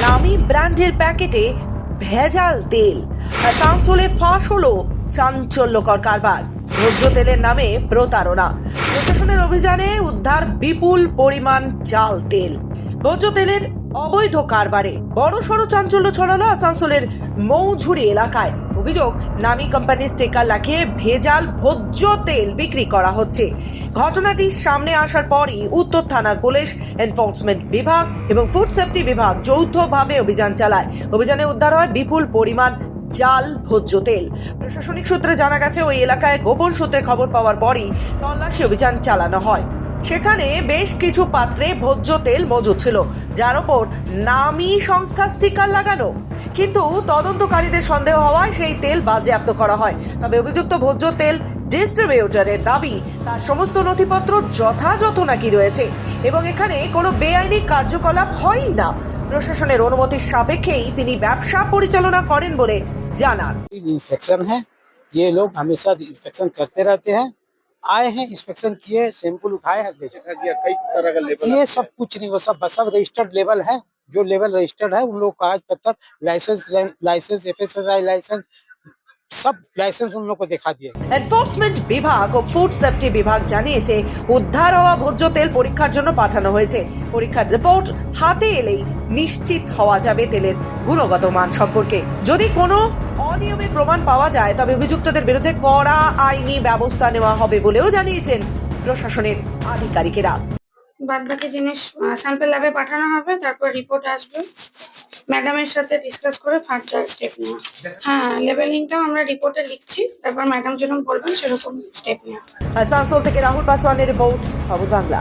নামি ব্র্যান্ডের প্যাকেটে ভেজাল তেল। আসানসোলে ফাঁস হলো চাঞ্চল্যকর কারবার। ভোজ্য তেলের নামে প্রতারণা। প্রশাসনের অভিযানে উদ্ধার বিপুল পরিমাণ জাল তেল। ভোজ্য তেলের অবৈধ কারবারে বড়সড় চাঞ্চল্য ছড়ালো আসানসোলের মৌঝুরি এলাকায়। অভিযোগ, নামী কোম্পানির স্টিকার লাগিয়ে ভেজাল ভোজ্য তেল বিক্রি করা হচ্ছে। ঘটনাটি সামনে আসার পরই উত্তর থানার পুলিশ, এনফোর্সমেন্ট বিভাগ এবং ফুড সেফটি বিভাগ যৌথভাবে অভিযান চালায়। অভিযানে উদ্ধার হয় বিপুল পরিমাণ জাল ভোজ্য তেল। প্রশাসনিক সূত্রে জানা গেছে, ওই এলাকায় গোপন সূত্রে খবর পাওয়ার পরই তল্লাশি অভিযান চালানো হয়। সেখানে বেশ কিছু পাত্রে ভোজ্য তেল মজুদ ছিল, যার ওপর নামী সংস্থা স্টিকার লাগানো। কিন্তু তদন্তকারীদের সন্দেহ হওয়ায় সেই তেল বাজেয়াপ্ত করা হয়। তবে অভিযুক্ত ভোজ্য তেল ডিস্ট্রিবিউটরের দাবি, তার সমস্ত নথিপত্র যথাযথ নাকি রয়েছে এবং এখানে কোনো বেআইনি কার্যকলাপ হয়ই না। প্রশাসনের অনুমতির সাপেক্ষেই তিনি ব্যবসা পরিচালনা করেন বলে জানান। इंस्पेक्शन है, ये लोग हमेशा इंस्पेक्शन करते रहते हैं। आए हैं, इंस्पेक्शन किए, सैंपल उठाए हैं, भेजे। कई तरह का लेबल ये सब कुछ नहीं, वो सब रजिस्टर्ड लेवल है। जो लेवल रजिस्टर्ड है उन लोग कागज पत्तर, लाइसेंस एफएसएसआई लाइसेंस, सब लाइसेंस उन लोग को दिखा दिए। এনফোর্সমেন্ট বিভাগ ও ফুড সেফটি বিভাগ জানিয়েছে, উদ্ধার হওয়া ভোজ্য তেল পরীক্ষার জন্য পাঠানো হয়েছে। পরীক্ষার রিপোর্ট হাতে এলেই নিশ্চিত হওয়া যাবে তেলের গুণগত মান সম্পর্কে। যদি কোনো অনিয়মের প্রমাণ পাওয়া যায়, তবে অভিযুক্তদের বিরুদ্ধে কড়া আইনি ব্যবস্থা নেওয়া হবে বলেও জানিয়েছেন প্রশাসনের আধিকারিকেরা। বাদ বাকি জিনিস স্যাম্পল ল্যাবে পাঠানো হবে, তারপর রিপোর্ট আসবে। ম্যাডামের সাথে ডিসকাস করে ফার্দার স্টেপ নেওয়া। হ্যাঁ, লেবেলিংটাও আমরা রিপোর্টে লিখছি, তারপর ম্যাডাম যেরকম বলবেন সেরকম স্টেপ নেওয়া। আসানসোল থেকে রাহুল পাসওয়ানের রিপোর্ট, খবর বাংলা।